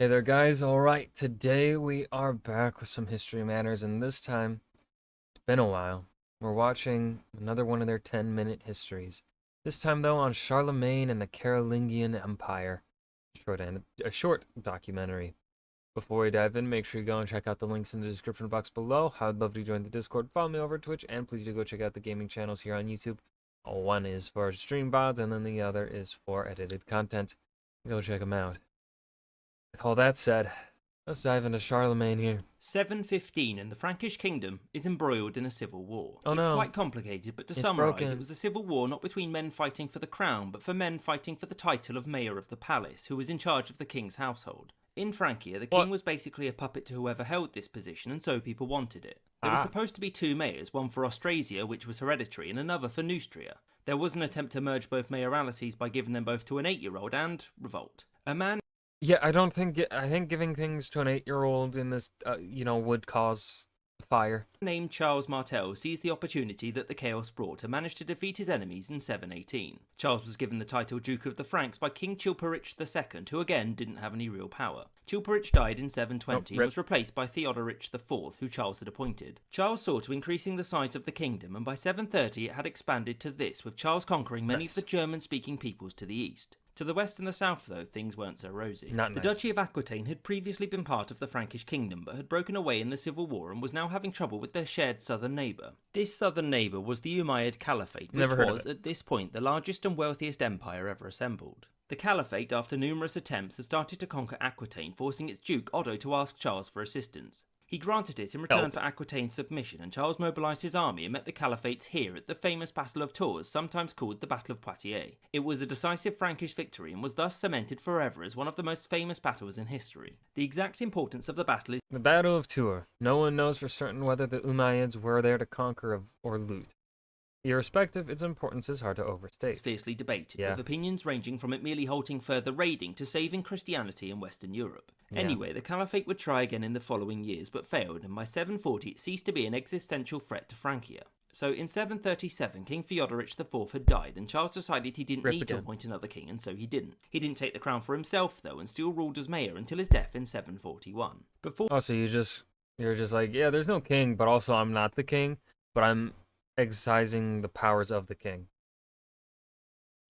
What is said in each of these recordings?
Hey there, guys. All right, today we are back with some History Matters, and this time, it's been a while. We're watching another one of their 10-minute histories. This time, though, on Charlemagne and the Carolingian Empire. A short documentary. Before we dive in, make sure you go and check out the links in the description box below. I'd love to join the Discord, follow me over Twitch, and please do go check out the gaming channels here on YouTube. One is for stream VODs, and then the other is for edited content. Go check them out. With all that said, let's dive into Charlemagne here. 715 and the Frankish kingdom is embroiled in a civil war. Oh It's no. quite complicated, but to It's summarise, broken. it was a civil war not between men fighting for the crown, but for men fighting for the title of mayor of the palace, who was in charge of the king's household. In Francia, the king was basically a puppet to whoever held this position, and so people wanted it. There were supposed to be two mayors, one for Austrasia, which was hereditary, and another for Neustria. There was an attempt to merge both mayoralities by giving them both to an 8-year-old and revolt. A man Yeah, I think giving things to an 8-year-old in this, would cause fire. named Charles Martel seized the opportunity that the chaos brought and managed to defeat his enemies in 718. Charles was given the title Duke of the Franks by King Chilperic II, who again didn't have any real power. Chilperic died in 720 and was replaced by Theodoric IV, who Charles had appointed. Charles saw to increasing the size of the kingdom, and by 730 it had expanded to this, with Charles conquering many of the German-speaking peoples to the east. To the west and the south, though, things weren't so rosy. The Duchy of Aquitaine had previously been part of the Frankish kingdom, but had broken away in the civil war and was now having trouble with their shared southern neighbour. This southern neighbour was the Umayyad Caliphate, which was, at this point, the largest and wealthiest empire ever assembled. The Caliphate, after numerous attempts, had started to conquer Aquitaine, forcing its Duke Otto to ask Charles for assistance. He granted it in return for Aquitaine's submission, and Charles mobilised his army and met the Caliphates here at the famous Battle of Tours, sometimes called the Battle of Poitiers. It was a decisive Frankish victory and was thus cemented forever as one of the most famous battles in history. The exact importance of the battle is the Battle of Tours. No one knows for certain whether the Umayyads were there to conquer or loot. Irrespective, its importance is hard to overstate. Fiercely debated, with opinions ranging from it merely halting further raiding to saving Christianity in Western Europe. Anyway, the Caliphate would try again in the following years, but failed, and by 740 it ceased to be an existential threat to Francia. So in 737, King Theodoric IV had died, and Charles decided he didn't need to appoint another king, and so he didn't. He didn't take the crown for himself, though, and still ruled as mayor until his death in 741. So you're just like, yeah, there's no king, but also I'm not the king, but I'm exercising the powers of the king.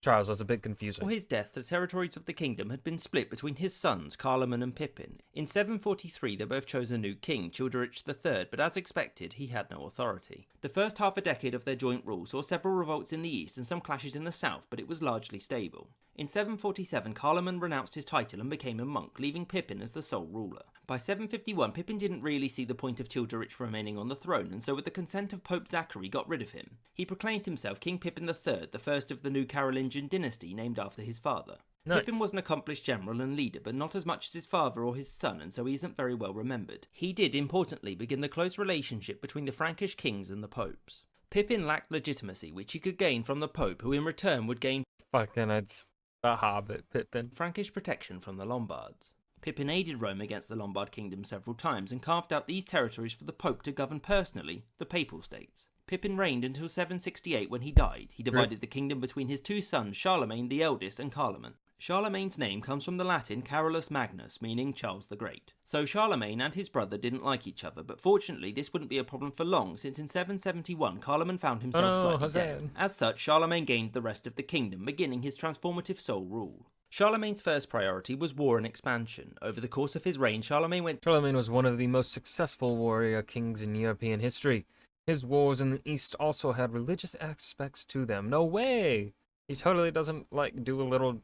Charles, that's a bit confusing. Before his death, the territories of the kingdom had been split between his sons, Carloman and Pippin. In 743, they both chose a new king, Childeric III, but as expected, he had no authority. The first half a decade of their joint rule saw several revolts in the east and some clashes in the south, but it was largely stable. In 747, Carloman renounced his title and became a monk, leaving Pippin as the sole ruler. By 751, Pippin didn't really see the point of Childeric remaining on the throne, and so with the consent of Pope Zachary got rid of him. He proclaimed himself King Pippin III, the first of the new Carolingian dynasty named after his father. Pippin was an accomplished general and leader, but not as much as his father or his son, and so he isn't very well remembered. He did, importantly, begin the close relationship between the Frankish kings and the popes. Pippin lacked legitimacy, which he could gain from the pope, who in return would gain the Hobbit, Pippin. Frankish protection from the Lombards. Pippin aided Rome against the Lombard kingdom several times and carved out these territories for the Pope to govern personally, the Papal States. Pippin reigned until 768 when he died. He divided the kingdom between his two sons, Charlemagne the eldest and Carloman. Charlemagne's name comes from the Latin Carolus Magnus, meaning Charles the Great. So Charlemagne and his brother didn't like each other, but fortunately this wouldn't be a problem for long, since in 771 Carloman found himself slightly dead. As such, Charlemagne gained the rest of the kingdom, beginning his transformative sole rule. Charlemagne's first priority was war and expansion. Over the course of his reign, Charlemagne was one of the most successful warrior kings in European history. His wars in the east also had religious aspects to them. No way! He totally doesn't, do a little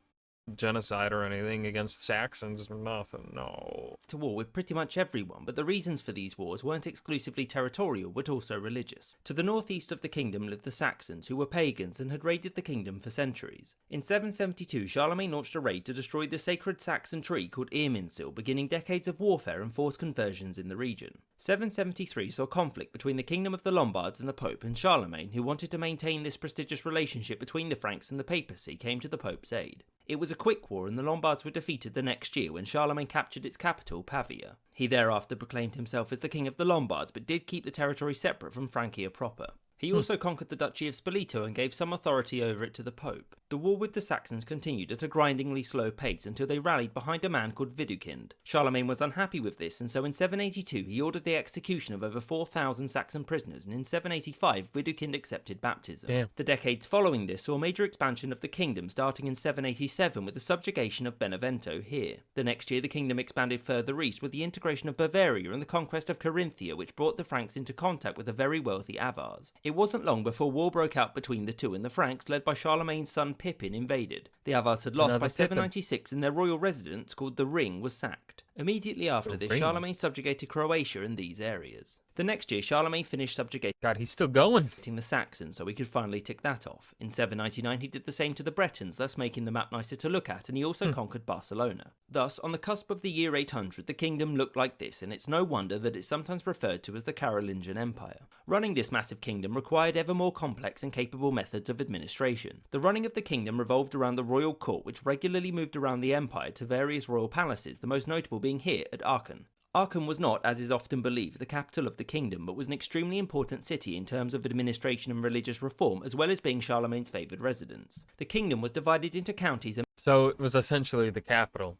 genocide or anything against Saxons or nothing, no. To war with pretty much everyone, but the reasons for these wars weren't exclusively territorial but also religious. To the northeast of the kingdom lived the Saxons, who were pagans and had raided the kingdom for centuries. In 772, Charlemagne launched a raid to destroy the sacred Saxon tree called Irminsul, beginning decades of warfare and forced conversions in the region. 773 saw conflict between the kingdom of the Lombards and the Pope, and Charlemagne, who wanted to maintain this prestigious relationship between the Franks and the papacy, came to the Pope's aid. It was a quick war, and the Lombards were defeated the next year when Charlemagne captured its capital, Pavia. He thereafter proclaimed himself as the king of the Lombards, but did keep the territory separate from Francia proper. He also conquered the Duchy of Spoleto and gave some authority over it to the Pope. The war with the Saxons continued at a grindingly slow pace until they rallied behind a man called Widukind. Charlemagne was unhappy with this, and so in 782 he ordered the execution of over 4,000 Saxon prisoners, and in 785 Widukind accepted baptism. Damn. The decades following this saw major expansion of the kingdom, starting in 787 with the subjugation of Benevento here. The next year the kingdom expanded further east with the integration of Bavaria and the conquest of Carinthia, which brought the Franks into contact with the very wealthy Avars. It wasn't long before war broke out between the two, and the Franks, led by Charlemagne's son Pippin, invaded. The Avars had lost Another by Pippin. 796 and their royal residence, called the Ring, was sacked. Immediately after this, Ring. Charlemagne subjugated Croatia and these areas. The next year, Charlemagne finished subjugating God, he's still going. the Saxons, so he could finally tick that off. In 799 he did the same to the Bretons, thus making the map nicer to look at, and he also conquered Barcelona. Thus, on the cusp of the year 800, the kingdom looked like this, and it's no wonder that it's sometimes referred to as the Carolingian Empire. Running this massive kingdom required ever more complex and capable methods of administration. The running of the kingdom revolved around the royal court, which regularly moved around the empire to various royal palaces, the most notable being here at Aachen. Aachen was not, as is often believed, the capital of the kingdom, but was an extremely important city in terms of administration and religious reform, as well as being Charlemagne's favoured residence. The kingdom was divided into counties and So it was essentially the capital.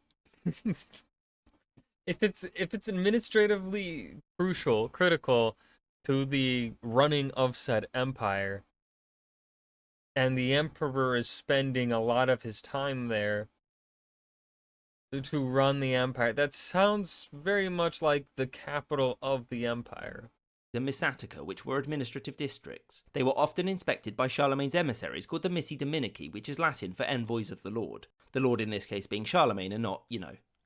If it's administratively critical to the running of said empire, and the emperor is spending a lot of his time there to run the empire, that sounds very much like the capital of the empire. Missatica, which were administrative districts. They were often inspected by Charlemagne's emissaries called the Missi Dominici, which is Latin for envoys of the Lord. The Lord in this case being Charlemagne and not,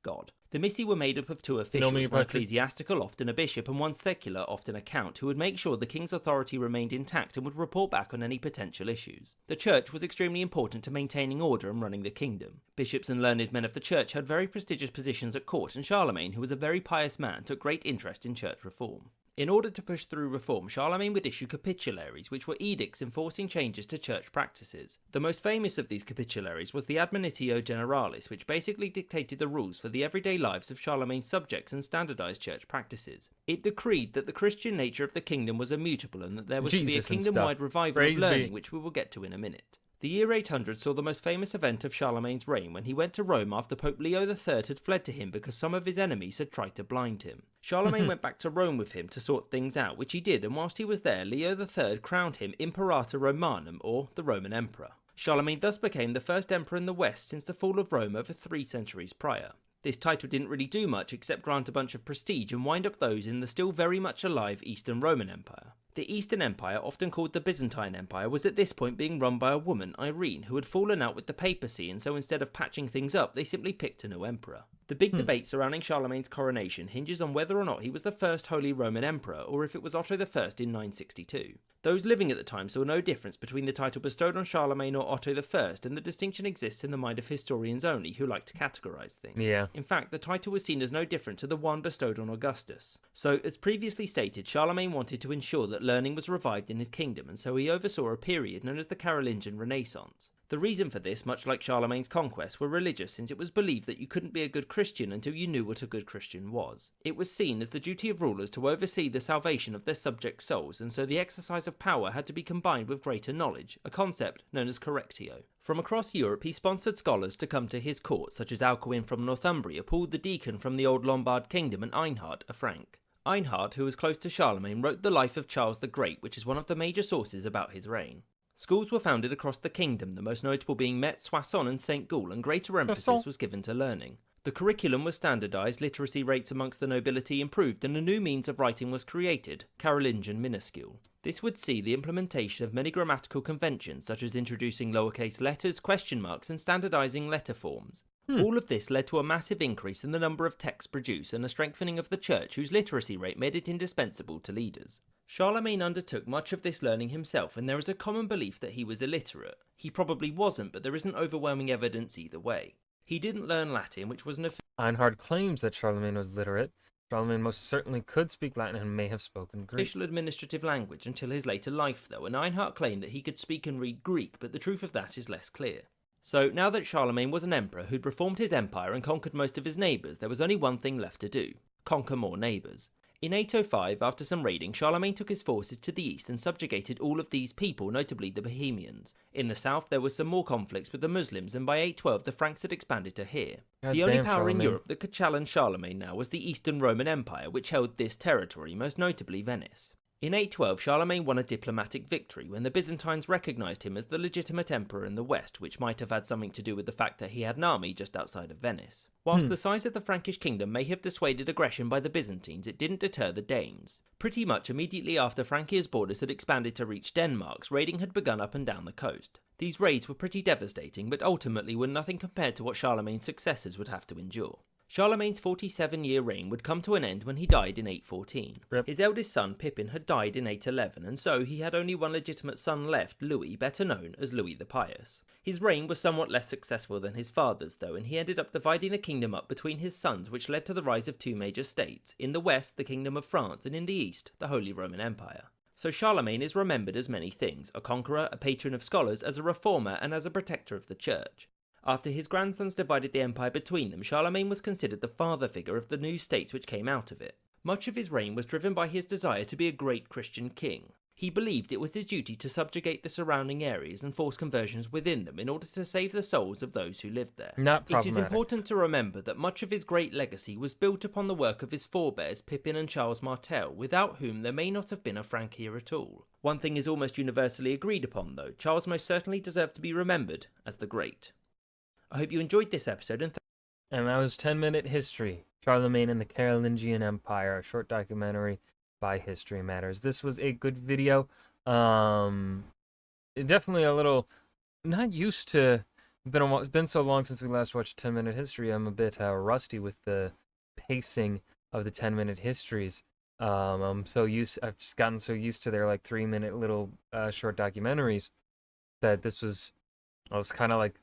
God. The Missi were made up of two officials, one ecclesiastical, often a bishop, and one secular, often a count, who would make sure the king's authority remained intact and would report back on any potential issues. The church was extremely important to maintaining order and running the kingdom. Bishops and learned men of the church had very prestigious positions at court, and Charlemagne, who was a very pious man, took great interest in church reform. In order to push through reform, Charlemagne would issue capitularies, which were edicts enforcing changes to church practices. The most famous of these capitularies was the Admonitio Generalis, which basically dictated the rules for the everyday lives of Charlemagne's subjects and standardized church practices. It decreed that the Christian nature of the kingdom was immutable and that there was to be a kingdom-wide revival of learning, which we will get to in a minute. The year 800 saw the most famous event of Charlemagne's reign when he went to Rome after Pope Leo III had fled to him because some of his enemies had tried to blind him. Charlemagne went back to Rome with him to sort things out, which he did, and whilst he was there, Leo III crowned him Imperator Romanum, or the Roman Emperor. Charlemagne thus became the first emperor in the West since the fall of Rome over 3 centuries prior. This title didn't really do much except grant a bunch of prestige and wind up those in the still very much alive Eastern Roman Empire. The Eastern Empire, often called the Byzantine Empire, was at this point being run by a woman, Irene, who had fallen out with the papacy, and so instead of patching things up, they simply picked a new emperor. The big debate surrounding Charlemagne's coronation hinges on whether or not he was the first Holy Roman Emperor, or if it was Otto I in 962. Those living at the time saw no difference between the title bestowed on Charlemagne or Otto I, and the distinction exists in the mind of historians only, who like to categorise things. Yeah. In fact, the title was seen as no different to the one bestowed on Augustus. So, as previously stated, Charlemagne wanted to ensure that learning was revived in his kingdom, and so he oversaw a period known as the Carolingian Renaissance. The reason for this, much like Charlemagne's conquests, were religious, since it was believed that you couldn't be a good Christian until you knew what a good Christian was. It was seen as the duty of rulers to oversee the salvation of their subjects' souls, and so the exercise of power had to be combined with greater knowledge, a concept known as correctio. From across Europe he sponsored scholars to come to his court, such as Alcuin from Northumbria, Paul the Deacon from the old Lombard kingdom, and Einhard, a Frank. Einhard, who was close to Charlemagne, wrote the life of Charles the Great, which is one of the major sources about his reign. Schools were founded across the kingdom, the most notable being Metz, Soissons and St. Gall, and greater emphasis was given to learning. The curriculum was standardised, literacy rates amongst the nobility improved, and a new means of writing was created, Carolingian minuscule. This would see the implementation of many grammatical conventions, such as introducing lowercase letters, question marks, and standardising letter forms. All of this led to a massive increase in the number of texts produced and a strengthening of the church, whose literacy rate made it indispensable to leaders. Charlemagne undertook much of this learning himself, and there is a common belief that he was illiterate. He probably wasn't, but there isn't overwhelming evidence either way. He didn't learn Latin, which was an Einhard claims that Charlemagne was literate. Charlemagne most certainly could speak Latin and may have spoken Greek. official administrative language until his later life, though, and Einhard claimed that he could speak and read Greek, but the truth of that is less clear. So, now that Charlemagne was an emperor who'd reformed his empire and conquered most of his neighbours, there was only one thing left to do: conquer more neighbours. In 805, after some raiding, Charlemagne took his forces to the east and subjugated all of these people, notably the Bohemians. In the south, there was some more conflicts with the Muslims, and by 812 the Franks had expanded to here. God The only damn, power in Charlemagne. Europe that could challenge Charlemagne now was the Eastern Roman Empire, which held this territory, most notably Venice. In 812, Charlemagne won a diplomatic victory when the Byzantines recognised him as the legitimate emperor in the west, which might have had something to do with the fact that he had an army just outside of Venice. Whilst the size of the Frankish kingdom may have dissuaded aggression by the Byzantines, it didn't deter the Danes. Pretty much immediately after Francia's borders had expanded to reach Denmark's, raiding had begun up and down the coast. These raids were pretty devastating, but ultimately were nothing compared to what Charlemagne's successors would have to endure. Charlemagne's 47-year reign would come to an end when he died in 814. Rip. His eldest son, Pippin, had died in 811, and so he had only one legitimate son left, Louis, better known as Louis the Pious. His reign was somewhat less successful than his father's, though, and he ended up dividing the kingdom up between his sons, which led to the rise of two major states, in the west, the Kingdom of France, and in the east, the Holy Roman Empire. So Charlemagne is remembered as many things: a conqueror, a patron of scholars, as a reformer, and as a protector of the church. After his grandsons divided the empire between them, Charlemagne was considered the father figure of the new states which came out of it. Much of his reign was driven by his desire to be a great Christian king. He believed it was his duty to subjugate the surrounding areas and force conversions within them in order to save the souls of those who lived there. Not It is problematic. important to remember that much of his great legacy was built upon the work of his forebears Pippin and Charles Martel, without whom there may not have been a Francia at all. One thing is almost universally agreed upon though: Charles most certainly deserved to be remembered as the Great. I hope you enjoyed this episode, and And that was 10-minute history. Charlemagne and the Carolingian Empire, a short documentary by History Matters. This was a good video. Definitely a little not used to. It's been so long since we last watched 10-minute history. I'm a bit rusty with the pacing of the 10-minute histories. I've just gotten so used to their like 3-minute little short documentaries that I was kind of like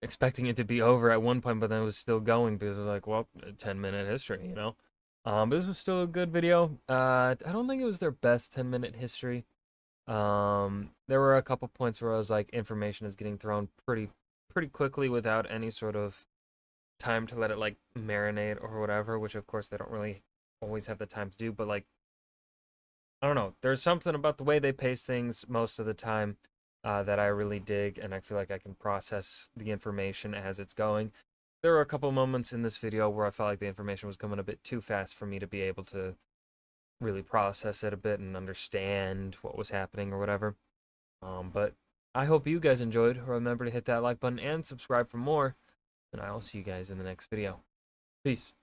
expecting it to be over at one point, but then it was still going because it was like, well, a 10-minute history, you know? But this was still a good video. I don't think it was their best 10-minute history. There were a couple points where I was like, information is getting thrown pretty quickly without any sort of time to let it like marinate or whatever, which of course they don't really always have the time to do, but like, I don't know. There's something about the way they pace things most of the time that I really dig, and I feel like I can process the information as it's going. There were a couple moments in this video where I felt like the information was coming a bit too fast for me to be able to really process it a bit and understand what was happening or whatever. But I hope you guys enjoyed. Remember to hit that like button and subscribe for more, and I will see you guys in the next video. Peace.